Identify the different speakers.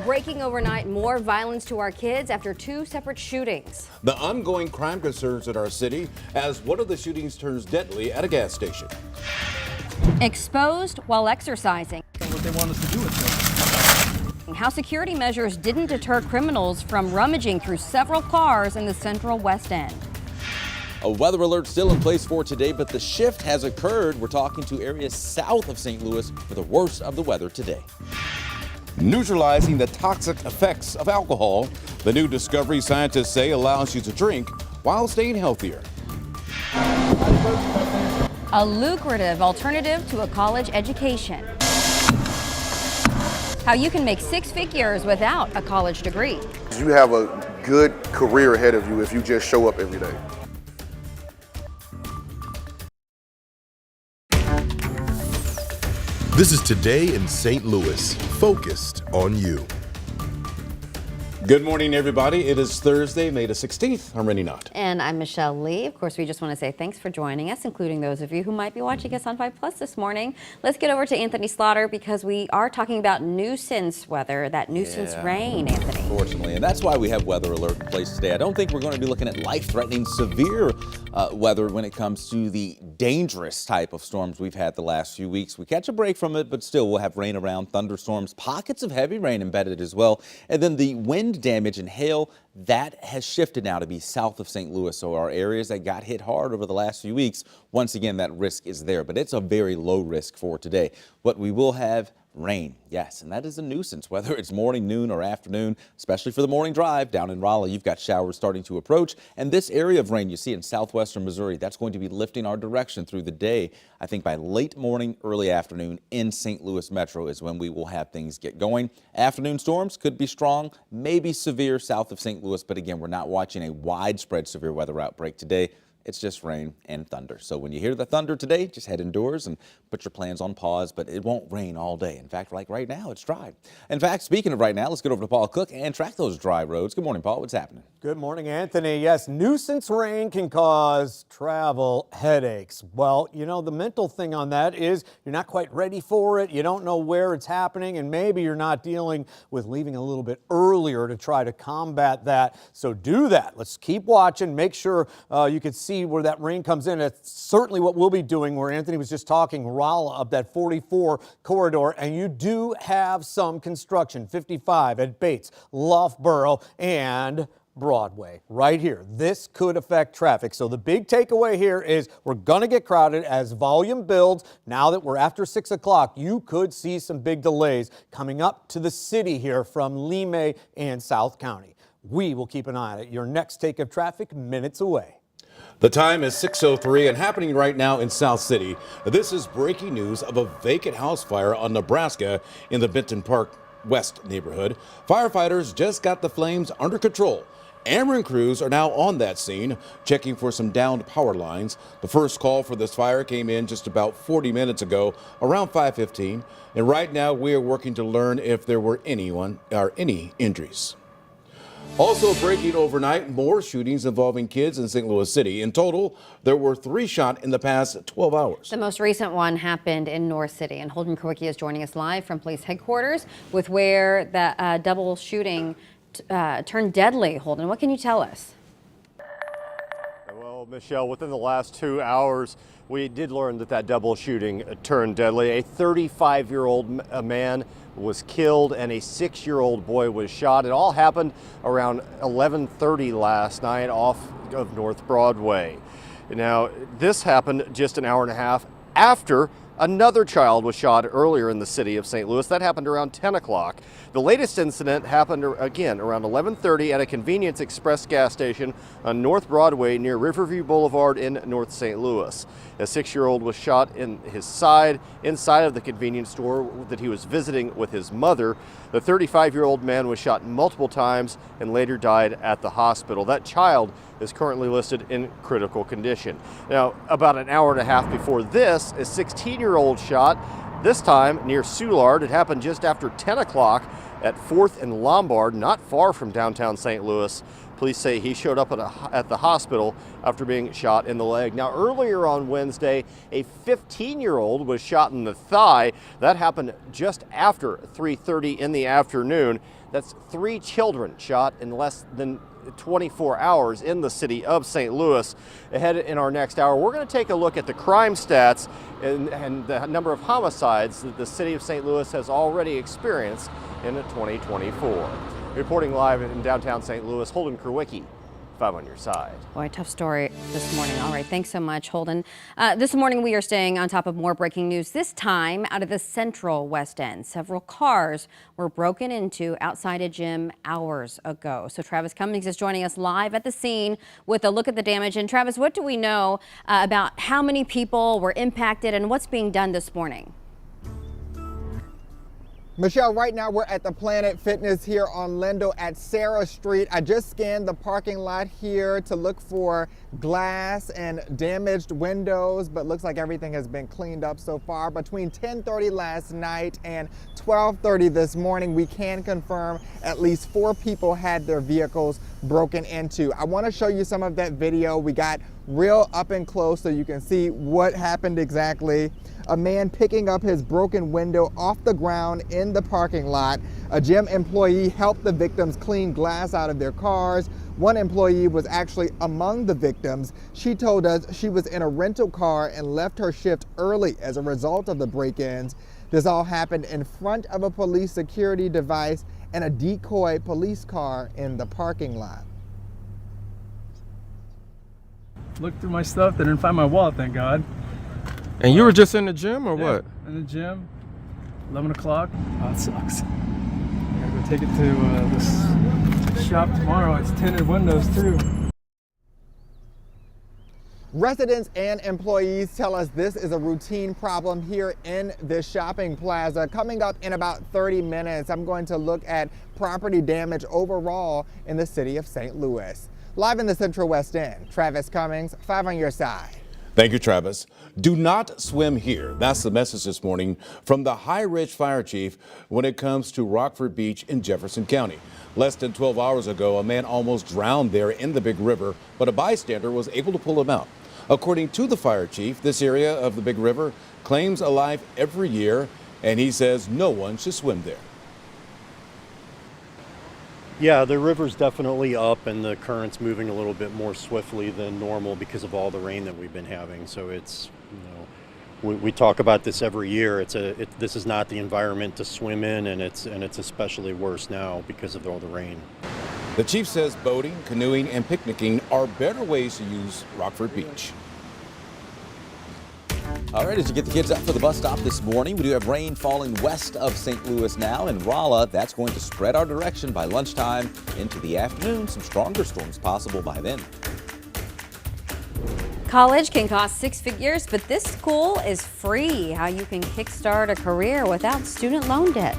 Speaker 1: Breaking overnight, more violence to our kids after two separate shootings.
Speaker 2: The ongoing crime concerns in our city as one of the shootings turns deadly at a gas station.
Speaker 1: Exposed while exercising.
Speaker 3: What they want us to do with it.
Speaker 1: How security measures didn't deter criminals from rummaging through several cars in the central West End.
Speaker 4: A weather alert still in place for today, but the shift has occurred. We're talking to areas south of St. Louis for the worst of the weather today.
Speaker 2: Neutralizing the toxic effects of alcohol. The new discovery scientists say allows you to drink while staying healthier.
Speaker 1: A lucrative alternative to a college education. How you can make six figures without a college degree.
Speaker 5: You have a good career ahead of you if you just show up every day.
Speaker 6: This is Today in St. Louis, focused on you.
Speaker 2: Good morning, everybody. It is Thursday, May the 16th. I'm Rennie Knott.
Speaker 1: And I'm Michelle Lee. Of course, we just want to say thanks for joining us, including those of you who might be watching us on 5 Plus this morning. Let's get over to Anthony Slaughter because we are talking about nuisance weather, that nuisance rain, Anthony.
Speaker 4: Unfortunately, and that's why we have weather alert in place today. I don't think we're going to be looking at life-threatening severe weather when it comes to the dangerous type of storms we've had the last few weeks. We catch a break from it, but still we'll have rain around, thunderstorms, pockets of heavy rain embedded as well. And then the wind damage and hail, that has shifted now to be south of St. Louis. So our areas that got hit hard over the last few weeks, once again, that risk is there, but it's a very low risk for today. What we will have, rain, yes, and that is a nuisance, whether it's morning, noon, or afternoon, especially for the morning drive down in Raleigh. You've got showers starting to approach, and this area of rain you see in southwestern Missouri, that's going to be lifting our direction through the day. I think by late morning, early afternoon in St. Louis Metro is when we will have things get going. Afternoon storms could be strong, maybe severe south of St. Louis, but again, we're not watching a widespread severe weather outbreak today. It's just rain and thunder. So when you hear the thunder today, just head indoors and put your plans on pause, but it won't rain all day. In fact, like right now, it's dry. In fact, speaking of right now, let's get over to Paul Cook and track those dry roads. Good morning, Paul. What's happening?
Speaker 3: Good morning, Anthony. Yes, nuisance rain can cause travel headaches. Well, you know, the mental thing on that is you're not quite ready for it. You don't know where it's happening, and maybe you're not dealing with leaving a little bit earlier to try to combat that. So do that. Let's keep watching. Make sure you can see where that rain comes in. It's certainly what we'll be doing where Anthony was just talking, Rolla up that 44 corridor, and you do have some construction, 55 at Bates, Loughborough, and Broadway right here. This could affect traffic. So the big takeaway here is we're going to get crowded as volume builds. Now that we're after 6 o'clock, you could see some big delays coming up to the city here from Limay and South County. We will keep an eye on it. Your next take of traffic minutes away.
Speaker 2: The time is 6:03 and happening right now in South City. This is breaking news of a vacant house fire on Nebraska in the Benton Park West neighborhood. Firefighters just got the flames under control. Ameren crews are now on that scene, checking for some downed power lines. The first call for this fire came in just about 40 minutes ago, around 5:15. And right now we are working to learn if there were any injuries. Also breaking overnight, more shootings involving kids in St. Louis City. In total, there were 3 shot in the past 12 hours.
Speaker 1: The most recent one happened in North City, and Holden Kowicki is joining us live from police headquarters with where the double shooting turned deadly. Holden, what can you tell us?
Speaker 7: Well, Michelle, within the last 2 hours, we did learn that double shooting turned deadly. A 35-year-old man was killed and a 6-year-old boy was shot. It all happened around 11:30 last night off of North Broadway. Now, this happened just an hour and a half after another child was shot earlier in the city of St. Louis. That happened around 10 o'clock. The latest incident happened again around 11:30 at a Convenience Express gas station on North Broadway near Riverview Boulevard in North St. Louis. A 6-year-old was shot in his side inside of the convenience store that he was visiting with his mother. The 35-year-old man was shot multiple times and later died at the hospital. That child is currently listed in critical condition. Now, about an hour and a half before this, a 16-year-old shot, this time near Soulard. It happened just after 10 o'clock at 4th and Lombard, not far from downtown St. Louis. Police say he showed up at the hospital after being shot in the leg. Now, earlier on Wednesday, a 15-year-old was shot in the thigh. That happened just after 3:30 in the afternoon. That's 3 children shot in less than 24 hours in the city of St. Louis. Ahead in our next hour, we're going to take a look at the crime stats and the number of homicides that the city of St. Louis has already experienced in 2024. Reporting live in downtown St. Louis, Holden Kurwicki, 5 on your side.
Speaker 1: Boy, tough story this morning. All right, thanks so much, Holden. This morning we are staying on top of more breaking news, this time out of the central West End. Several cars were broken into outside a gym hours ago. So Travis Cummings is joining us live at the scene with a look at the damage. And Travis, what do we know about how many people were impacted and what's being done this morning?
Speaker 8: Michelle, right now we're at the Planet Fitness here on Lindell at Sarah Street. I just scanned the parking lot here to look for glass and damaged windows, but looks like everything has been cleaned up so far. Between 10:30 last night and 12:30 this morning, we can confirm at least 4 people had their vehicles broken into. I want to show you some of that video. We got real up and close so you can see what happened exactly. A man picking up his broken window off the ground in the parking lot. A gym employee helped the victims clean glass out of their cars. One employee was actually among the victims. She told us she was in a rental car and left her shift early as a result of the break-ins. This all happened in front of a police security device and a decoy police car in the parking lot.
Speaker 9: Looked through my stuff, they didn't find my wallet, thank God.
Speaker 10: And you were just in the gym or what?
Speaker 9: In the gym, 11 o'clock. Oh, it sucks. I gotta go take it to this shop tomorrow. It's tinted windows too.
Speaker 8: Residents and employees tell us this is a routine problem here in this shopping plaza. Coming up in about 30 minutes, I'm going to look at property damage overall in the city of St. Louis. Live in the Central West End, Travis Cummings, 5 on your side.
Speaker 2: Thank you, Travis. Do not swim here. That's the message this morning from the High Ridge Fire Chief when it comes to Rockford Beach in Jefferson County. Less than 12 hours ago, a man almost drowned there in the Big River, but a bystander was able to pull him out. According to the fire chief, this area of the Big River claims a life every year, and he says no one should swim there.
Speaker 11: Yeah, the river's definitely up and the current's moving a little bit more swiftly than normal because of all the rain that we've been having. So it's, you know, we talk about this every year. This is not the environment to swim in, and it's especially worse now because of all the rain.
Speaker 2: The chief says boating, canoeing, and picnicking are better ways to use Rockford Beach.
Speaker 4: All right, as you get the kids up for the bus stop this morning, we do have rain falling west of St. Louis now. In Rolla, that's going to spread our direction by lunchtime into the afternoon. Some stronger storms possible by then.
Speaker 1: College can cost 6 figures, but this school is free. How you can kickstart a career without student loan debt.